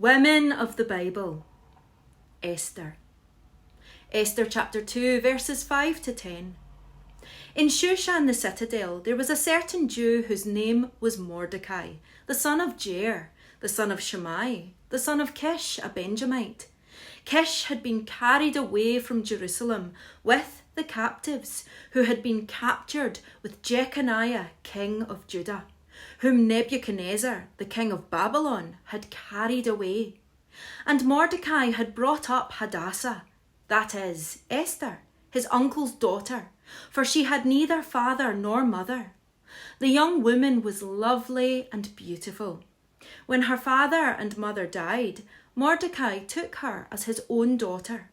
Women of the Bible, Esther. Esther chapter 2, verses 5 to 10. In Shushan the citadel there was a certain Jew whose name was Mordecai, the son of Jair, the son of Shimei, the son of Kish, a Benjamite. Kish had been carried away from Jerusalem with the captives who had been captured with Jeconiah, king of Judah, whom Nebuchadnezzar, the king of Babylon, had carried away. And Mordecai had brought up Hadassah, that is, Esther, his uncle's daughter, for she had neither father nor mother. The young woman was lovely and beautiful. When her father and mother died, Mordecai took her as his own daughter.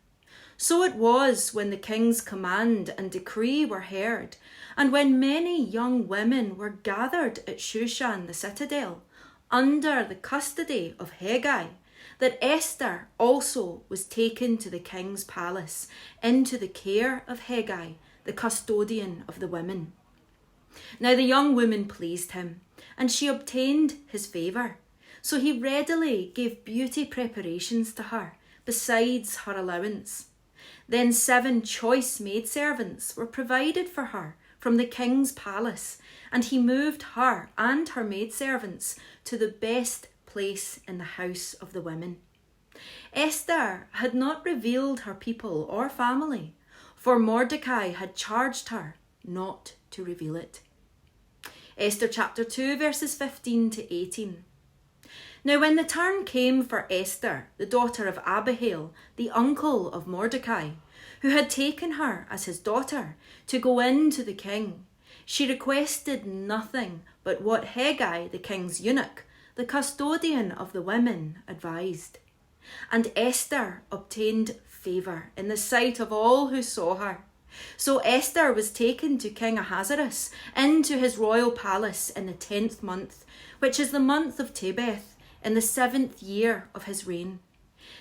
So it was when the king's command and decree were heard, and when many young women were gathered at Shushan the citadel, under the custody of Hegai, that Esther also was taken to the king's palace, into the care of Hegai, the custodian of the women. Now the young woman pleased him, and she obtained his favour. So he readily gave beauty preparations to her, besides her allowance. Then 7 choice maidservants were provided for her from the king's palace, and he moved her and her maidservants to the best place in the house of the women. Esther had not revealed her people or family, for Mordecai had charged her not to reveal it. Esther chapter 2, verses 15 to 18. Now when the turn came for Esther, the daughter of Abihail, the uncle of Mordecai, who had taken her as his daughter, to go in to the king, she requested nothing but what Hegai, the king's eunuch, the custodian of the women, advised. And Esther obtained favour in the sight of all who saw her. So Esther was taken to King Ahasuerus into his royal palace in the 10th month, which is the month of Tebeth, in the 7th year of his reign.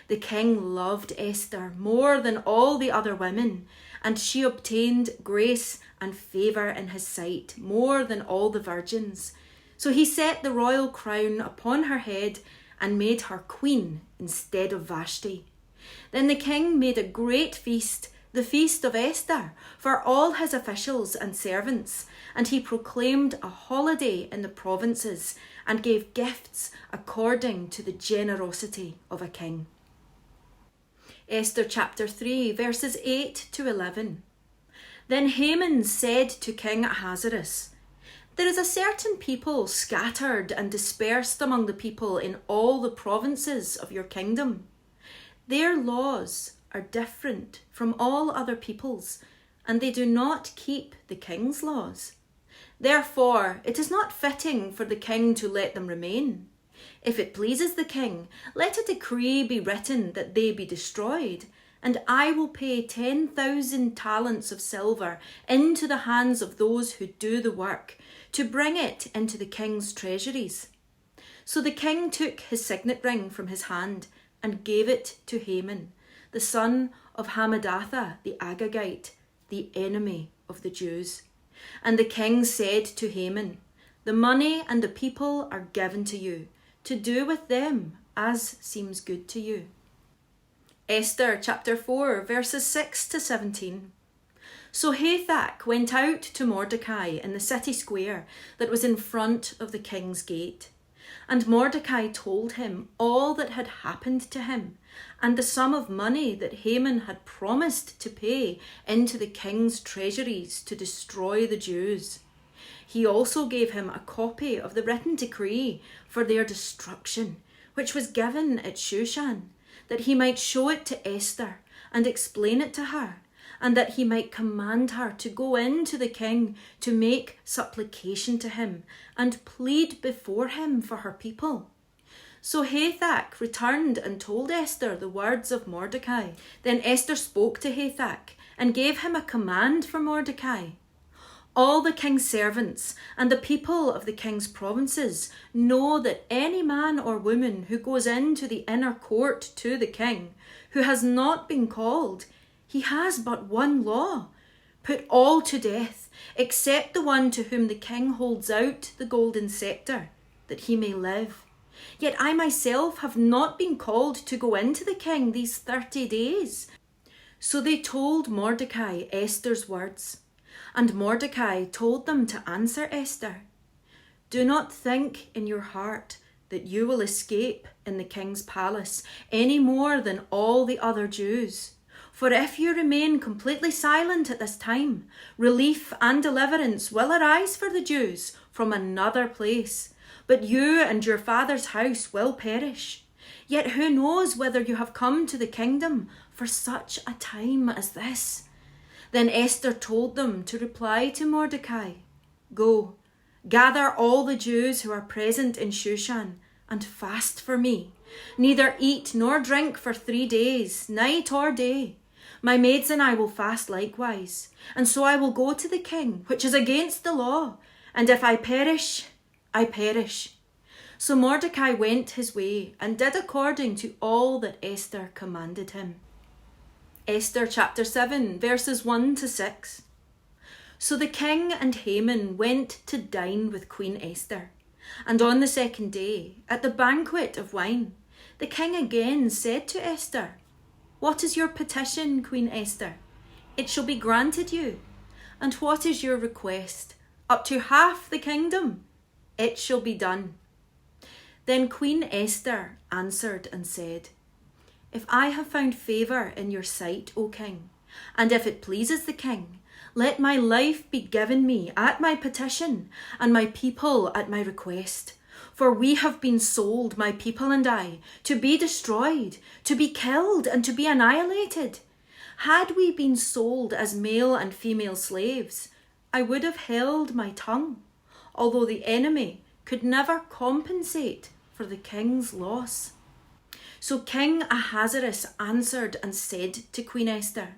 The king loved Esther more than all the other women, and she obtained grace and favour in his sight more than all the virgins. So he set the royal crown upon her head and made her queen instead of Vashti. Then the king made a great feast, the feast of Esther, for all his officials and servants, and he proclaimed a holiday in the provinces and gave gifts according to the generosity of a king. Esther chapter 3, verses 8 to 11. Then Haman said to King Ahasuerus, "There is a certain people scattered and dispersed among the people in all the provinces of your kingdom. Their laws are different from all other peoples, and they do not keep the king's laws. Therefore, it is not fitting for the king to let them remain. If it pleases the king, let a decree be written that they be destroyed, and I will pay 10,000 talents of silver into the hands of those who do the work, to bring it into the king's treasuries." So the king took his signet ring from his hand and gave it to Haman, the son of Hammedatha the Agagite, the enemy of the Jews. And the king said to Haman, "The money and the people are given to you, to do with them as seems good to you." Esther chapter 4, verses 6 to 17. So Hathach went out to Mordecai in the city square that was in front of the king's gate. And Mordecai told him all that had happened to him, and the sum of money that Haman had promised to pay into the king's treasuries to destroy the Jews. He also gave him a copy of the written decree for their destruction, which was given at Shushan, that he might show it to Esther and explain it to her, and that he might command her to go in to the king to make supplication to him and plead before him for her people. So Hathach returned and told Esther the words of Mordecai. Then Esther spoke to Hathach and gave him a command for Mordecai. "All the king's servants and the people of the king's provinces know that any man or woman who goes into the inner court to the king, who has not been called, he has but one law: put all to death, except the one to whom the king holds out the golden scepter, that he may live. Yet I myself have not been called to go into the king these 30 days. So they told Mordecai Esther's words, and Mordecai told them to answer Esther. Do not think in your heart that you will escape in the king's palace any more than all the other Jews. For if you remain completely silent at this time, relief and deliverance will arise for the Jews from another place, but you and your father's house will perish. Yet who knows whether you have come to the kingdom for such a time as this? Then Esther told them to reply to Mordecai, Go, gather all the Jews who are present in Shushan and fast for me. Neither eat nor drink for 3 days, night or day. My maids and I will fast likewise, and so I will go to the king, which is against the law, and if I perish, I perish. So Mordecai went his way and did according to all that Esther commanded him. Esther chapter 7, verses 1 to 6. So the king and Haman went to dine with Queen Esther, and on the second day, at the banquet of wine, the king again said to Esther, What is your petition, Queen Esther? It shall be granted you. And what is your request? Up to half the kingdom. It shall be done. Then Queen Esther answered and said, If I have found favour in your sight, O king, and if it pleases the king, let my life be given me at my petition, and my people at my request. For we have been sold, my people and I, to be destroyed, to be killed, and to be annihilated. Had we been sold as male and female slaves, I would have held my tongue, although the enemy could never compensate for the king's loss. So King Ahasuerus answered and said to Queen Esther,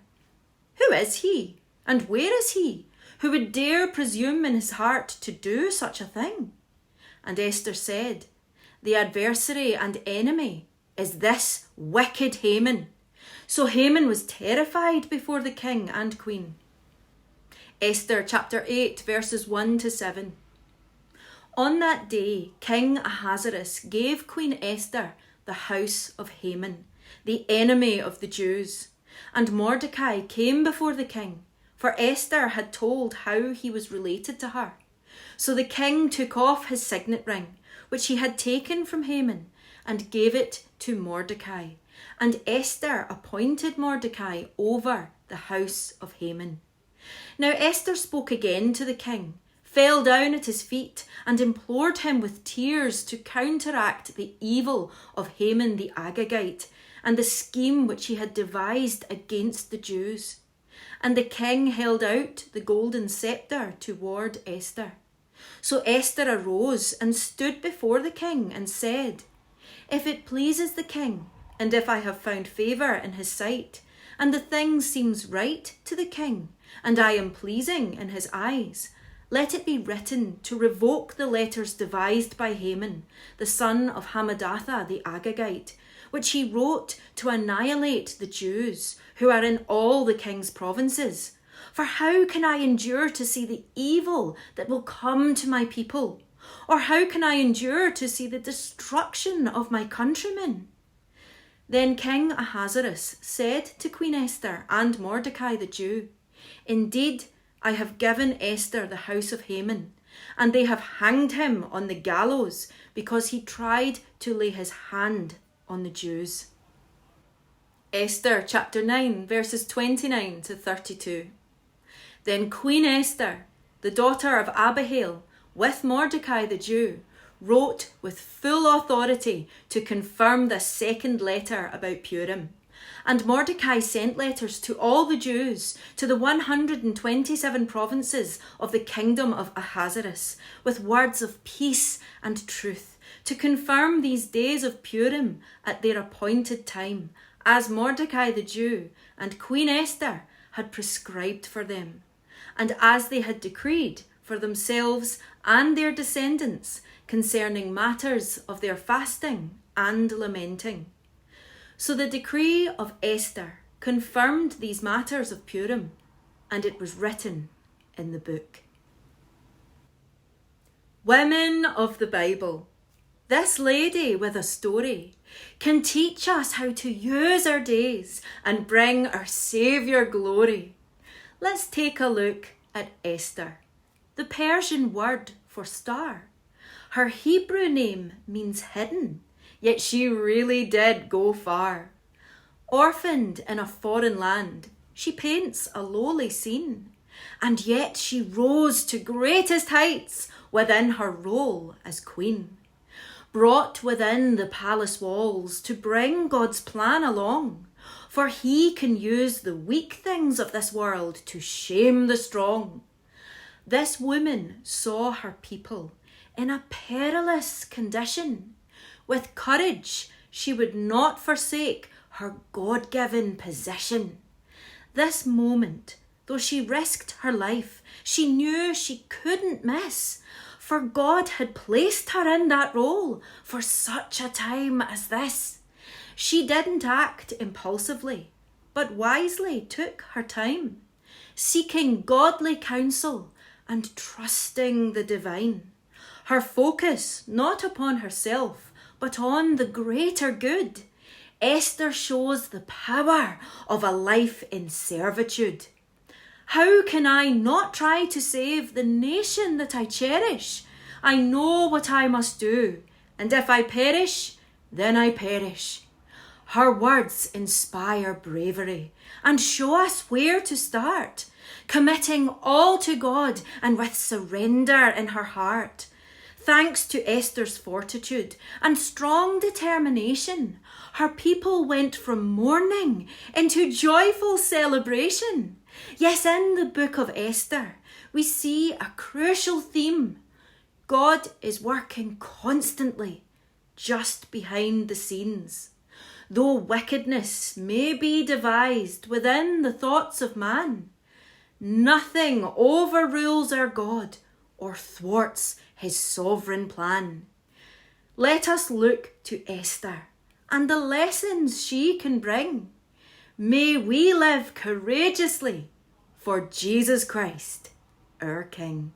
Who is he, and where is he, who would dare presume in his heart to do such a thing? And Esther said, The adversary and enemy is this wicked Haman. So Haman was terrified before the king and queen. Esther chapter 8, verses 1 to 7. On that day, King Ahasuerus gave Queen Esther the house of Haman, the enemy of the Jews. And Mordecai came before the king, for Esther had told how he was related to her. So the king took off his signet ring, which he had taken from Haman, and gave it to Mordecai. And Esther appointed Mordecai over the house of Haman. Now Esther spoke again to the king, fell down at his feet, and implored him with tears to counteract the evil of Haman the Agagite, and the scheme which he had devised against the Jews. And the king held out the golden scepter toward Esther. So Esther arose and stood before the king and said, If it pleases the king, and if I have found favour in his sight, and the thing seems right to the king, and I am pleasing in his eyes, let it be written to revoke the letters devised by Haman, the son of Hammedatha the Agagite, which he wrote to annihilate the Jews who are in all the king's provinces. For how can I endure to see the evil that will come to my people? Or how can I endure to see the destruction of my countrymen? Then King Ahasuerus said to Queen Esther and Mordecai the Jew, Indeed, I have given Esther the house of Haman, and they have hanged him on the gallows because he tried to lay his hand on the Jews. Esther chapter 9, verses 29 to 32. Then Queen Esther, the daughter of Abihail, with Mordecai the Jew, wrote with full authority to confirm the second letter about Purim. And Mordecai sent letters to all the Jews, to the 127 provinces of the kingdom of Ahasuerus, with words of peace and truth, to confirm these days of Purim at their appointed time, as Mordecai the Jew and Queen Esther had prescribed for them, and as they had decreed for themselves and their descendants concerning matters of their fasting and lamenting. So the decree of Esther confirmed these matters of Purim, and it was written in the book. Women of the Bible, This lady with a story can teach us how to use our days and bring our Saviour glory. Let's take a look at Esther, the Persian word for star. Her Hebrew name means hidden, yet she really did go far. Orphaned in a foreign land, she paints a lowly scene, and yet she rose to greatest heights within her role as queen. Brought within the palace walls to bring God's plan along, for he can use the weak things of this world to shame the strong. This woman saw her people in a perilous condition. With courage, she would not forsake her God-given position. This moment, though she risked her life, she knew she couldn't miss, for God had placed her in that role for such a time as this. She didn't act impulsively, but wisely took her time, seeking godly counsel and trusting the divine. Her focus not upon herself, but on the greater good. Esther shows the power of a life in servitude. How can I not try to save the nation that I cherish? I know what I must do, and if I perish, then I perish. Her words inspire bravery and show us where to start, committing all to God and with surrender in her heart. Thanks to Esther's fortitude and strong determination, her people went from mourning into joyful celebration. Yes, in the book of Esther, we see a crucial theme. God is working constantly, just behind the scenes. Though wickedness may be devised within the thoughts of man, nothing overrules our God or thwarts his sovereign plan. Let us look to Esther and the lessons she can bring. May we live courageously for Jesus Christ, our King.